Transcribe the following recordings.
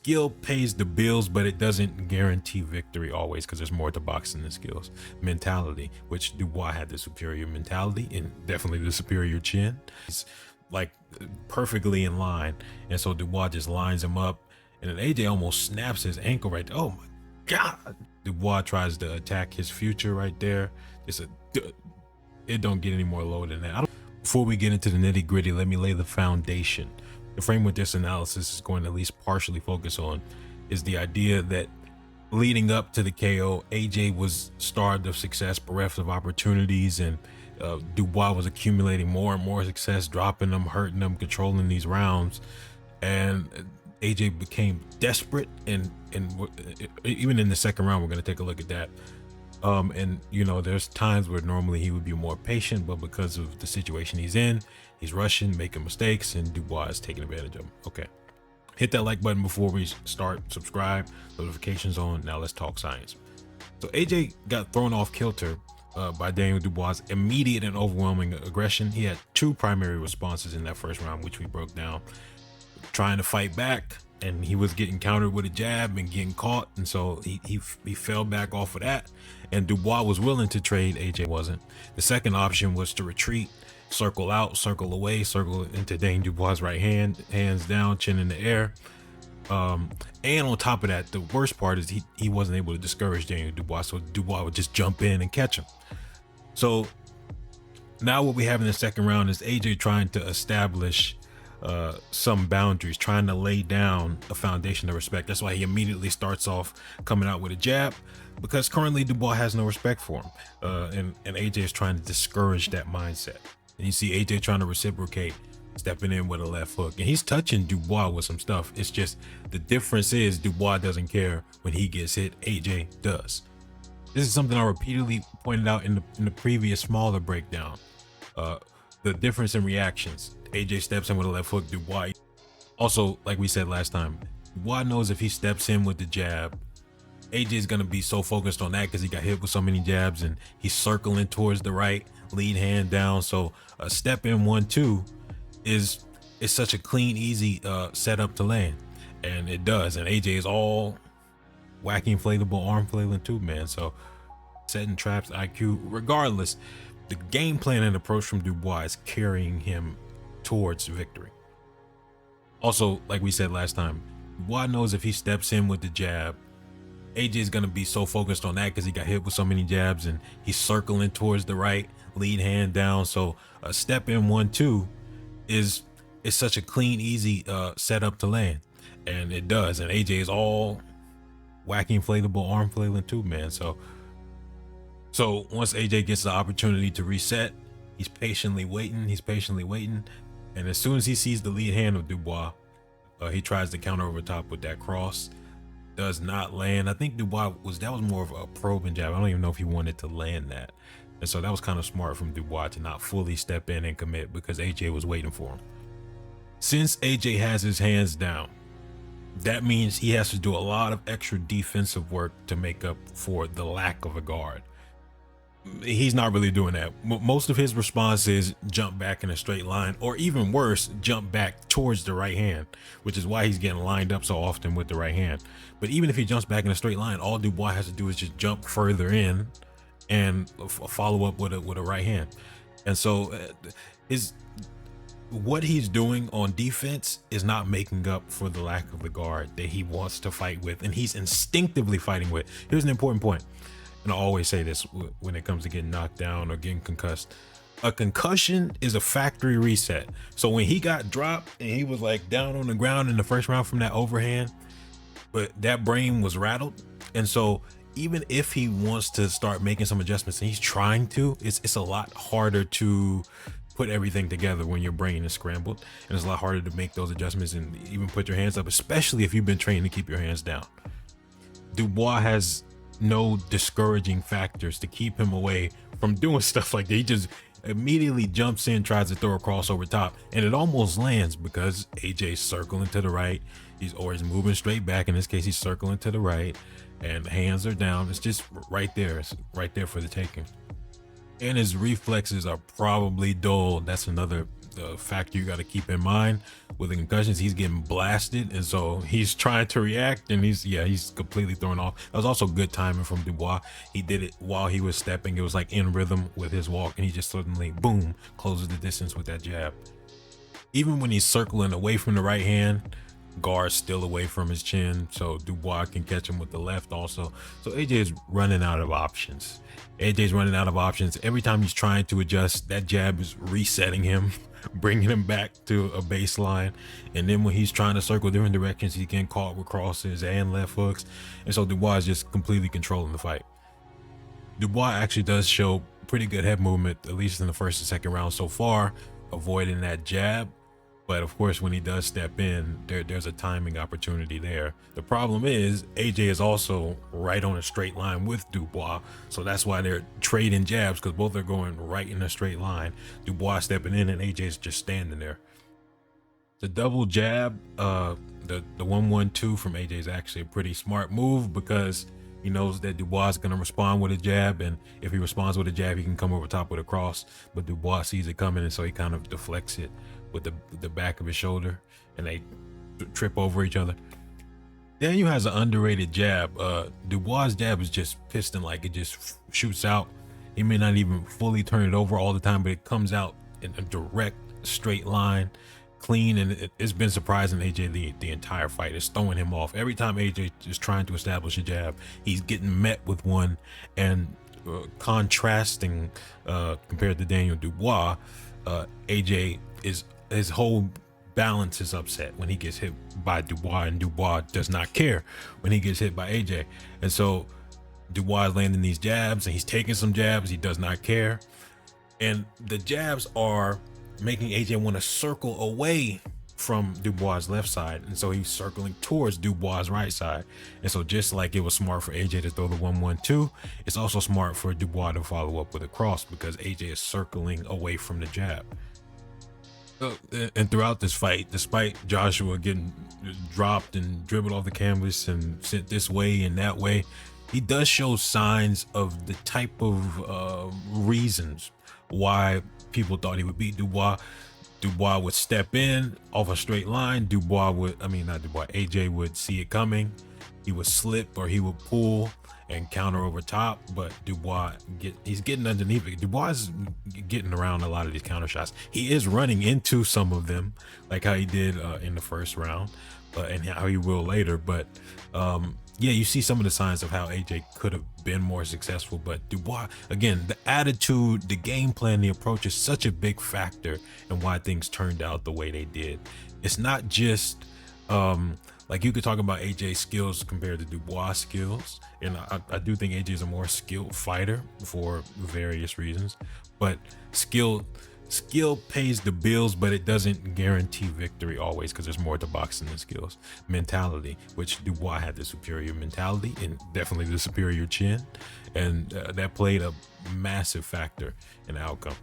skill pays the bills, but it doesn't guarantee victory always, because there's more to boxing than skills. Mentality, which Dubois had the superior mentality and definitely the superior chin. He's like perfectly in line, and so Dubois just lines him up, and then AJ almost snaps his ankle right there. Oh my God! Dubois tries to attack his future right there. It don't get any more low than that. Before we get into the nitty gritty, let me lay the foundation. The framework this analysis is going to at least partially focus on is the idea that leading up to the KO, AJ was starved of success, bereft of opportunities, and Dubois was accumulating more and more success, dropping them, hurting them, controlling these rounds, and AJ became desperate. And even in the second round, we're going to take a look at that. And you know, there's times where normally he would be more patient, but because of the situation he's in, he's rushing, making mistakes, and Dubois is taking advantage of him. Okay, hit that like button before we start, subscribe, notifications on. Now let's talk science. So AJ got thrown off kilter by Daniel Dubois' immediate and overwhelming aggression. He had two primary responses in that first round, which we broke down. Trying to fight back, and he was getting countered with a jab and getting caught, and so he fell back off of that, and Dubois was willing to trade, AJ wasn't. The second option was to retreat, circle out, circle away, circle into Dane Dubois' right hand, hands down, chin in the air. And on top of that, the worst part is he wasn't able to discourage Daniel Dubois, so Dubois would just jump in and catch him. So now what we have in the second round is AJ trying to establish some boundaries, trying to lay down a foundation of respect. That's why he immediately starts off coming out with a jab, because currently Dubois has no respect for him, and AJ is trying to discourage that mindset. And you see AJ trying to reciprocate, stepping in with a left hook, and he's touching Dubois with some stuff. It's just the difference is Dubois doesn't care when he gets hit, AJ does. This is something I repeatedly pointed out in the previous smaller breakdown. The difference in reactions. AJ steps in with a left hook, Dubois. Also, like we said last time, Dubois knows if he steps in with the jab, AJ is going to be so focused on that because he got hit with so many jabs, and he's circling towards the right, lead hand down. So a step in 1-2 is such a clean, easy setup to land, and it does. And AJ is all wacky, inflatable, arm flailing too, man. So setting traps, IQ, regardless, the game plan and approach from Dubois is carrying him towards victory. Also, like we said last time, Dubois knows if he steps in with the jab, AJ is going to be so focused on that because he got hit with so many jabs, and he's circling towards the right, lead hand down. So a step in 1-2 is such a clean, easy setup to land, and it does. And AJ is all wacky, inflatable, arm flailing too, man. So once AJ gets the opportunity to reset, he's patiently waiting. And as soon as he sees the lead hand of Dubois, he tries to counter over top with that cross. Does not land. I think Dubois was more of a probing jab. I don't even know if he wanted to land that. And so that was kind of smart from Dubois to not fully step in and commit, because AJ was waiting for him. Since AJ has his hands down, that means he has to do a lot of extra defensive work to make up for the lack of a guard. He's not really doing that. Most of his response is jump back in a straight line, or even worse, jump back towards the right hand, which is why he's getting lined up so often with the right hand. But even if he jumps back in a straight line, all Dubois has to do is just jump further in and follow up with a right hand. And so what he's doing on defense is not making up for the lack of the guard that he wants to fight with, and he's instinctively fighting with. Here's an important point. And I always say this when it comes to getting knocked down or getting concussed. A concussion is a factory reset. So when he got dropped and he was like down on the ground in the first round from that overhand, but that brain was rattled. And so even if he wants to start making some adjustments, and he's trying to, it's a lot harder to put everything together when your brain is scrambled. And it's a lot harder to make those adjustments and even put your hands up, especially if you've been trained to keep your hands down. Dubois has no discouraging factors to keep him away from doing stuff like that. He just immediately jumps in, tries to throw a cross over top, and it almost lands because AJ's circling to the right. He's moving straight back. In this case, he's circling to the right, and hands are down. It's just right there. It's right there for the taking. And his reflexes are probably dull. That's another the factor you got to keep in mind with the concussions. He's getting blasted, and so he's trying to react, and he's completely thrown off. That was also good timing from Dubois. He did it while he was stepping. It was like in rhythm with his walk, and he just suddenly boom closes the distance with that jab. Even when he's circling away from the right hand, guard's still away from his chin, so Dubois can catch him with the left also. So AJ is running out of options. AJ's running out of options. Every time he's trying to adjust, that jab is resetting him, bringing him back to a baseline. And then when he's trying to circle different directions, he's getting caught with crosses and left hooks. And so Dubois is just completely controlling the fight. Dubois actually does show pretty good head movement, at least in the first and second round so far, avoiding that jab. But of course, when he does step in, there's a timing opportunity there. The problem is AJ is also right on a straight line with Dubois. So that's why they're trading jabs, because both are going right in a straight line. Dubois stepping in and AJ's just standing there. The double jab, the 1-1-2 from AJ is actually a pretty smart move, because he knows that Dubois is going to respond with a jab, and if he responds with a jab, he can come over top with a cross. But Dubois sees it coming, and so he kind of deflects it with the back of his shoulder, and they trip over each other. Daniel has an underrated jab. Dubois' jab is just piston-like. It just shoots out. He may not even fully turn it over all the time, but it comes out in a direct, straight line, clean, and it's been surprising AJ the entire fight. It's throwing him off. Every time AJ is trying to establish a jab, he's getting met with one, and contrasting compared to Daniel Dubois, AJ is, his whole balance is upset when he gets hit by Dubois, and Dubois does not care when he gets hit by AJ. And so Dubois is landing these jabs, and he's taking some jabs. He does not care, and the jabs are making AJ want to circle away from Dubois' left side, and so he's circling towards Dubois' right side. And so just like it was smart for AJ to throw the 1-1-2, it's also smart for Dubois to follow up with a cross, because AJ is circling away from the jab. And throughout this fight, despite Joshua getting dropped and dribbled off the canvas and sent this way and that way, he does show signs of the type of reasons why people thought he would beat Dubois. Dubois would step in off a straight line. AJ would see it coming. He would slip, or he would pull and counter over top, but Dubois he's getting underneath it. Dubois is getting around a lot of these counter shots. He is running into some of them, like how he did in the first round, and how he will later. But you see some of the signs of how AJ could have been more successful. But Dubois, again, the attitude, the game plan, the approach is such a big factor in why things turned out the way they did. It's not just like you could talk about AJ's skills compared to Dubois' skills, and I do think AJ is a more skilled fighter for various reasons, but skill pays the bills, but it doesn't guarantee victory always, because there's more to boxing than skills. Mentality, which Dubois had the superior mentality and definitely the superior chin, and that played a massive factor in the outcome.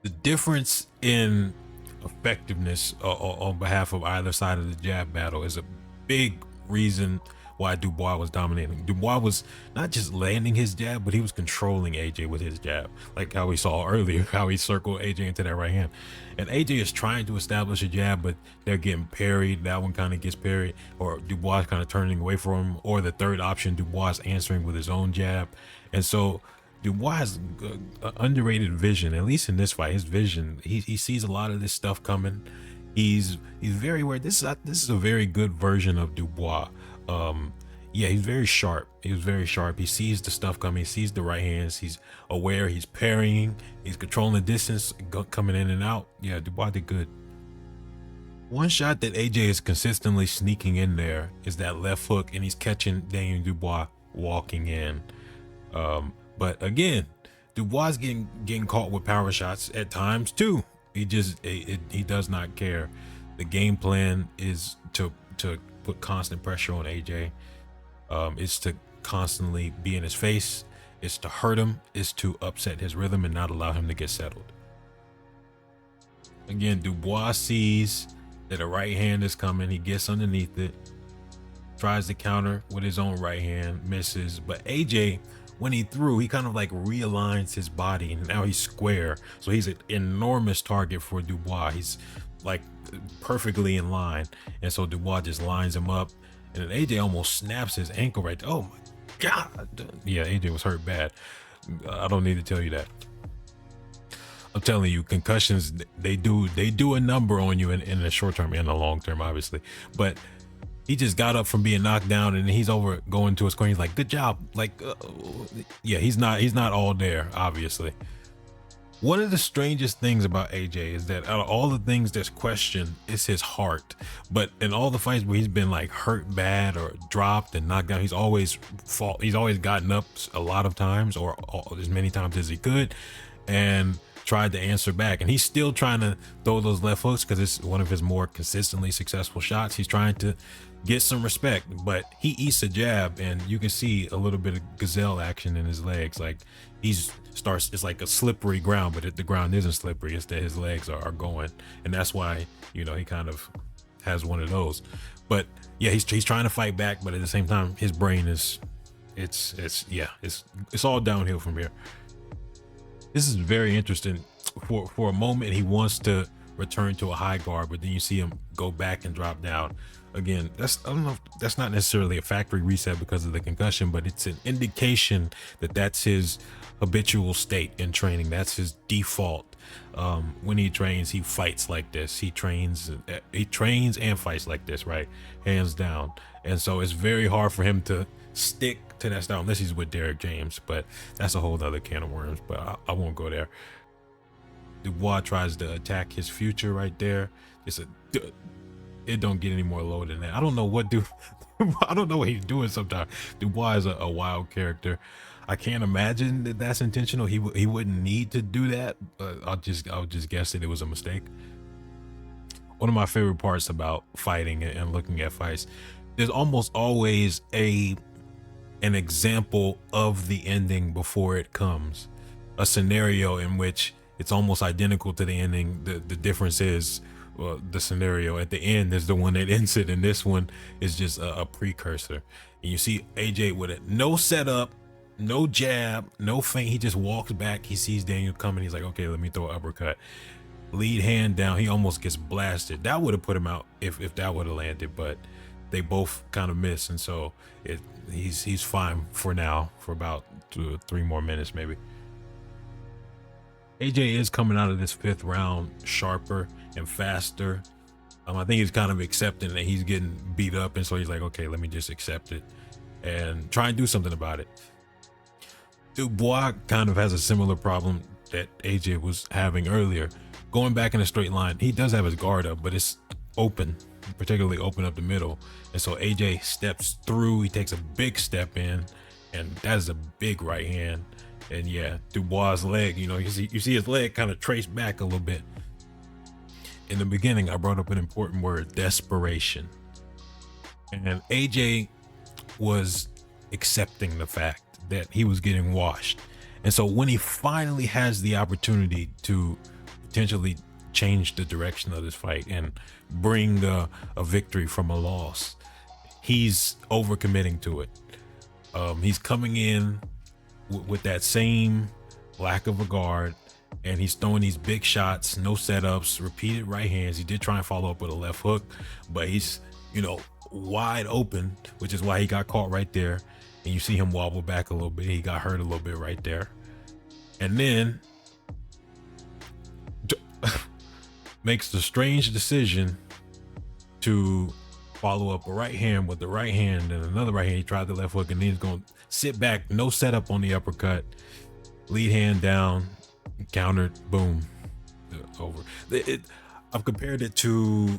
The difference in effectiveness on behalf of either side of the jab battle is a big reason why Dubois was dominating. Dubois was not just landing his jab, but he was controlling AJ with his jab, like how we saw earlier, how he circled AJ into that right hand. And AJ is trying to establish a jab, but they're getting parried. That one kind of gets parried, or Dubois kind of turning away from him, or the third option, Dubois answering with his own jab. And so Dubois has underrated vision, at least in this fight. His vision, he sees a lot of this stuff coming. He's very aware. This is a very good version of Dubois. He's very sharp. He was very sharp. He sees the stuff coming. He sees the right hands. He's aware. He's parrying. He's controlling the distance, coming in and out. Yeah, Dubois did good. One shot that AJ is consistently sneaking in there is that left hook, and he's catching Daniel Dubois walking in. But again, Dubois is getting caught with power shots at times too. He does not care. The game plan is to put constant pressure on AJ. It's to constantly be in his face. It's to hurt him. It's to upset his rhythm and not allow him to get settled. Again, Dubois sees that a right hand is coming. He gets underneath it, tries to counter with his own right hand, misses. But AJ, when he threw, he kind of like realigns his body, and now he's square. So he's an enormous target for Dubois. He's like perfectly in line, and so Dubois just lines him up, and then AJ almost snaps his ankle right there. Oh my God! Yeah, AJ was hurt bad. I don't need to tell you that. I'm telling you, concussions, they do a number on you in the short term and the long term, obviously. But he just got up from being knocked down, and he's over going to his corner. He's like, "Good job!" Like, yeah, he's not all there, obviously. One of the strangest things about AJ is that out of all the things that's questioned, it's his heart. But in all the fights where he's been like hurt bad or dropped and knocked down, he's always fought. He's always gotten up a lot of times, or as many times as he could, and tried to answer back. And he's still trying to throw those left hooks because it's one of his more consistently successful shots. He's trying to get some respect, but he eats a jab, and you can see a little bit of gazelle action in his legs. Like it's like a slippery ground, but the ground isn't slippery. It's that his legs are going, and that's why, you know, he kind of has one of those. But yeah, he's trying to fight back, but at the same time, his brain is it's all downhill from here. This is very interesting. For a moment, he wants to return to a high guard, but then you see him go back and drop down. Again, I don't know if that's not necessarily a factory reset because of the concussion, but it's an indication that that's his habitual state in training. That's his default. When he trains, he fights like this. He trains and fights like this, right? Hands down. And so it's very hard for him to stick to that style unless he's with Derek James, but that's a whole nother can of worms, but I won't go there. Dubois tries to attack his future right there. It don't get any more low than that. I don't know what he's doing sometimes. Dubois is a wild character. I can't imagine that that's intentional. He wouldn't need to do that, but I'll just guess that it was a mistake. One of my favorite parts about fighting and looking at fights, there's almost always an example of the ending before it comes. A scenario in which it's almost identical to the ending. The difference is, well, the scenario at the end is the one that ends it, and this one is just a precursor. And you see AJ with it, no setup, no jab, no feint. He just walks back. He sees Daniel coming. He's like, okay, let me throw an uppercut. Lead hand down. He almost gets blasted. That would have put him out if that would have landed, but they both kind of miss, and so he's fine for now for about 3 more minutes maybe. AJ is coming out of this 5th round sharper and faster. I think he's kind of accepting that he's getting beat up, and so he's like, okay, let me just accept it and try and do something about it. Dubois kind of has a similar problem that AJ was having earlier. Going back in a straight line, he does have his guard up, but it's open, particularly open up the middle. And so AJ steps through, he takes a big step in, and that is a big right hand. And yeah, Dubois' leg, you see his leg kind of trace back a little bit. In the beginning, I brought up an important word, desperation. And AJ was accepting the fact that he was getting washed. And so when he finally has the opportunity to potentially change the direction of this fight and bring a victory from a loss, he's overcommitting to it. He's coming in with that same lack of a guard, and he's throwing these big shots, no setups, repeated right hands. He did try and follow up with a left hook, but he's, wide open, which is why he got caught right there. And you see him wobble back a little bit. He got hurt a little bit right there. And then makes the strange decision to follow up a right hand with the right hand and another right hand. He tried the left hook, and then he's going to sit back, no setup on the uppercut, lead hand down, countered, boom, over. I've compared it to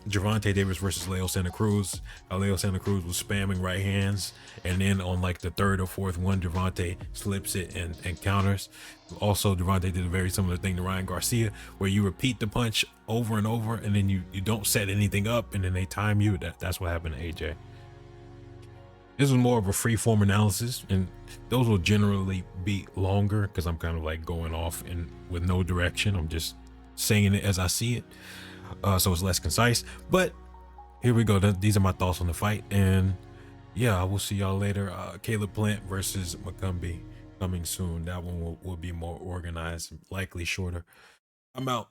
Gervonta Davis versus Leo Santa Cruz. Leo Santa Cruz was spamming right hands, and then on like the 3rd or 4th one, Gervonta slips it and counters. Also, Gervonta did a very similar thing to Ryan Garcia, where you repeat the punch over and over, and then you don't set anything up, and then they time you. That's what happened to AJ. This was more of a free form analysis, and those will generally be longer because I'm kind of like going off and with no direction. I'm just saying it as I see it. So it's less concise, but here we go. These are my thoughts on the fight, and Yeah, I will see y'all later. Caleb Plant versus Macumbi coming soon. That one will be more organized, likely shorter. I'm out.